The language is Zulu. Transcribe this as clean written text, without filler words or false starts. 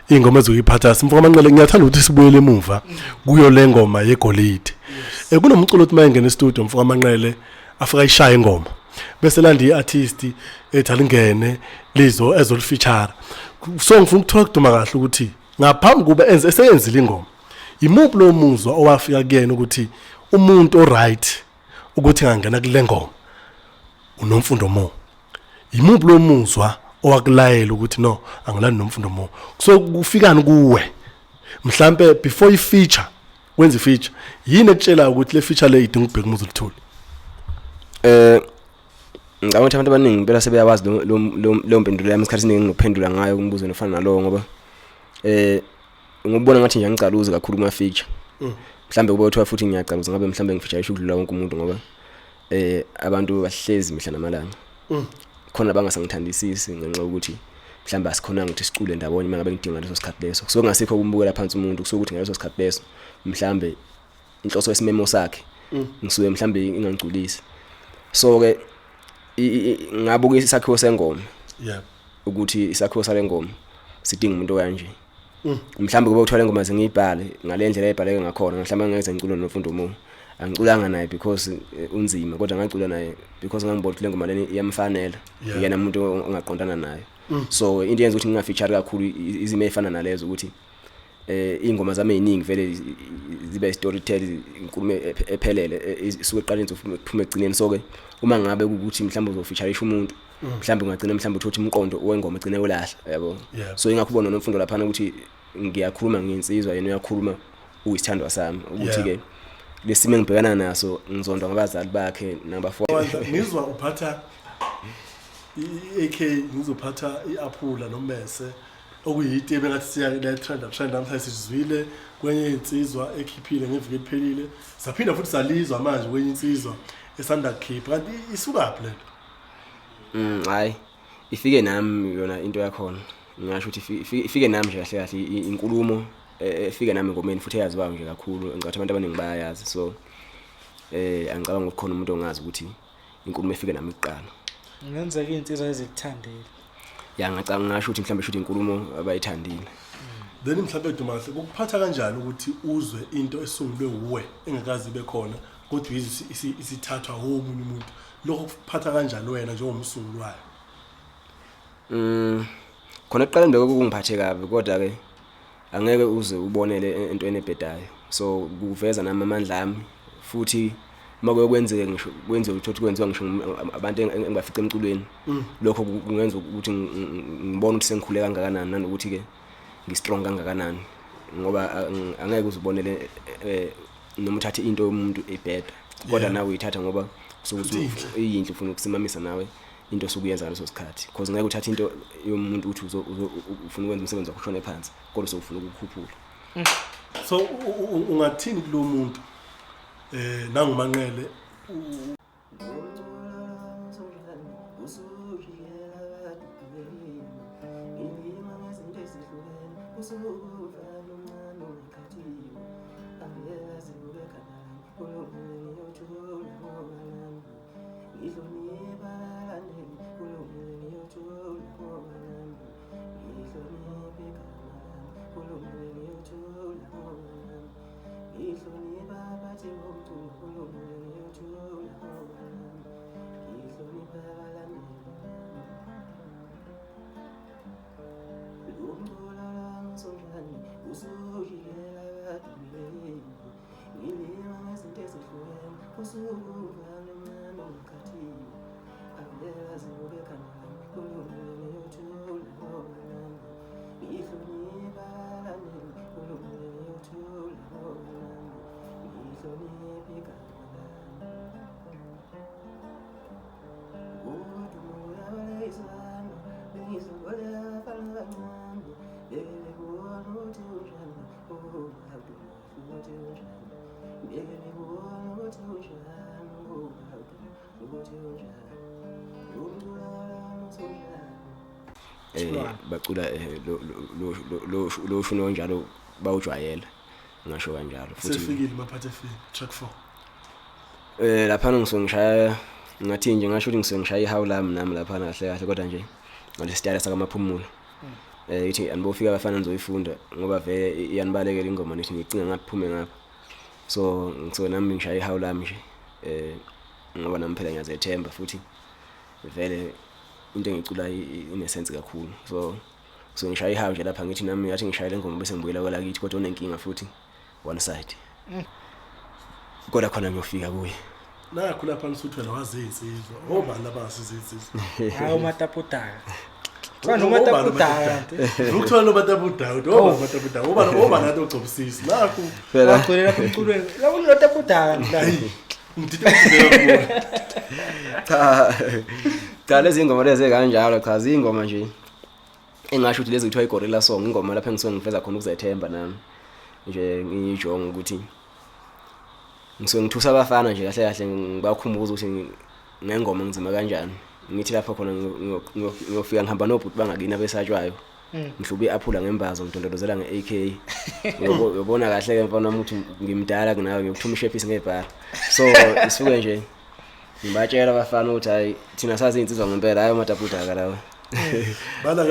ingoma ezokuyiphatha simfoka amanqele ngiyathanda ukuthi sibuyele emuva kuyo le ngoma yegolide kunomculo othi mayengena e-studio mfoka amanqele afika ishaya ingoma bese landi iartist ethalingene lizo ezolifeature so ngifuna ukuthola kuduma kahle ukuthi ngaphambi kuba eseyenzile ingoma imuphi lo muzwa owafika kuyena ukuthi umuntu oright ukuthi angena kule ngoma unomfundo mo imuphi lo muzwa owakulayela ukuthi no angilani nomfundo mo so kufikani kuwe mhlambe before I feature wenza feature yini ekutshela ukuthi le feature le idinga ubheka umuzi lithuli ngicabanga ukuthi abantu abaningi impela sebeyawazi lo mpendulo yami isikhathi esiningi ngiphendula ngayo umbuzo nofana nalowo ngoba ngibona ngathi nje ngicaluza kakhulu kuma feature mhlambe kube uthiwa futhi ngiyacaluza ngabe mhlambe ngifeature ishudlula wonke umuntu ngoba abantu bahlezi mihla namalanga khona bangasangithandisisi ngenxa ukuthi mhlambe asikhonanga ukuthi sicule ndabonye mangabe ngidinga leso sikhathi leso kusuke ngasikho ukumbukela phansi umuntu kusuke ukuthi ngaleso sikhathi leso mhlambe inhloso yesimemo sakhe ngisuke mhlambe ingangculisi so ke ngabuka isakhiwo sengoma ukuthi isakhiwo sale ngoma sidinga umuntu kanje mhlambe kube uthwala ingoma zingibhale ngalendlela ebhaleke ngakhona mhlambe ngeze ngiculo nofundo mo angiculanga naye because unzima kodwa ngacula naye because ngangibona ukuthi le ngoma leni iyamfanela yena umuntu ongaqondana naye so into yenza ukuthi ngingafeature kakhulu izimo ezifana nalezo ukuthi ingoma zami eziningi vele zibe storytelling inkulumo ephelele isuke eqaleni uphuma egcineni so ke uma ngabe ukuthi mhlawumbe uzofeatureisha umuntu mhlawumbe ungagcina mhlawumbe uthothi umqondo wengoma egcine ulahla yabo so ingakho ubona nomfundo lapha ukuthi ngiyakhuluma nginsizwa yena uyakhuluma uyisithandwa sami ukuthi ke lesimo engibhekana naso ngizondwa ngabazali bakhe nabafowabo ngizwa uphatha AK ngizophatha iApula noMese okuyitebe ngathi siya le trend namhlanje sizwile kwenye insizwa ekhiphile ngeviki eliphelile saphinda futhi salizwa manje kwenye insizwa esanda kukhipha kanti isukaphi lento hayi ifike nami yona into yakhona ngisho ukuthi ifike nami nje kahle kahle inkulumo efike nami ngomeni futhi eyaziwayo nje kakhulu engathi abantu abaningi bayayazi so angicabanga ukuthi khona umuntu ongazi ukuthi inkulumo efike nami iqala ngenzeka insizwa ezikuthandile ngicabanga ngasho ukuthi mhlawumbe shothi inkulumo abayithandile then mhlawumbe Dumahle ukuphatha kanjani ukuthi uzwe into esungulwe uwe engakazi ibe khona kodwa isithathwa omunye umuntu lokho kuphatha kanjani wena njengomsungulwayo khona eqaleni beke kungiphathe kabi kodwa ke angeke uze ubonele into enebhedayo so kuveza nami amandla ami futhi makuye kwenzeke ngisho kwenziwe ukuthi kwenziwa ngisho abantu engibafica emculweni lokho kungenza ukuthi ngibone ukuthi sengikhule kangakanani nanokuthi ke ngistrong kangakanani ngoba angeke uzubonele noma uthathe into yomuntu ebheda kodwa nawe uyithatha ngoba sokuthi iyinhle ufuna ukusimamisa nawe into sokuyenza ngaleso sikhathi because ngeke uthathe into yomuntu uthi ufuna ukwenza umsebenzi wakho ushone phansi kodwa sokufuna ukukhuphula so ungathini kulo muntu nangumanqele bacula lo shuno njalo bawujwayela ngisho kanjalo futhi sefikile maphathe track 4 lapha ngishaya ngathi nje ngasho ukuthi ngishaya ihawula nami lapha kahle kahle kodwa nje ngale style saka maphumulo ithi anibofika abafana nizoyifunda ngoba vele iyanibalekela ingoma nithi ngicinga ngaphume ngapha so ngitho nami ngishaya ihawu lami nje ngoba nami phela ngiyazethemba futhi vele into engicula inesense kakhulu so ngishaya ihawu nje lapha ngithi nami ngathi ngishaya le ngoma bese ngibuyela kwala kithi kodwa unenkinga futhi one side kodwa khona ngiyofika kuye nakho lapha nisuthwela wazisizwa obani labasizizizwa hayi umataputaka Manje umataputaka ukuthola nomataputaka oba nathi ogcobusisi nakho wagcwele lapha emculweni la kunotaputaka hayi ngididekile cha lezi ingoma lezi kanjalo cha zingoma nje engasho ukuthi lezi kuthiwa igorilla song ingoma lapha engisuke ngifeza khona ukuzethemba nami nje ngiyijonga ukuthi ngisuke ngithusa abafana nje kahle kahle ngibakhumbuza ukuthi ngengoma ngizima kanjani ngithi lapha khona ngiyofika ngihamba nobhuti bangakini abesatshwayo ngihluba iaphula ngembazo ngidondolozela ngeAK uyobona kahle ke mfana wami ukuthi ngimdala kunawe ngiyokuthuma ishepisi ngebhara so isuke nje ngibatshela abafana ukuthi hayi thina sazi insizwa ngempela hayi umataputaka lawo bala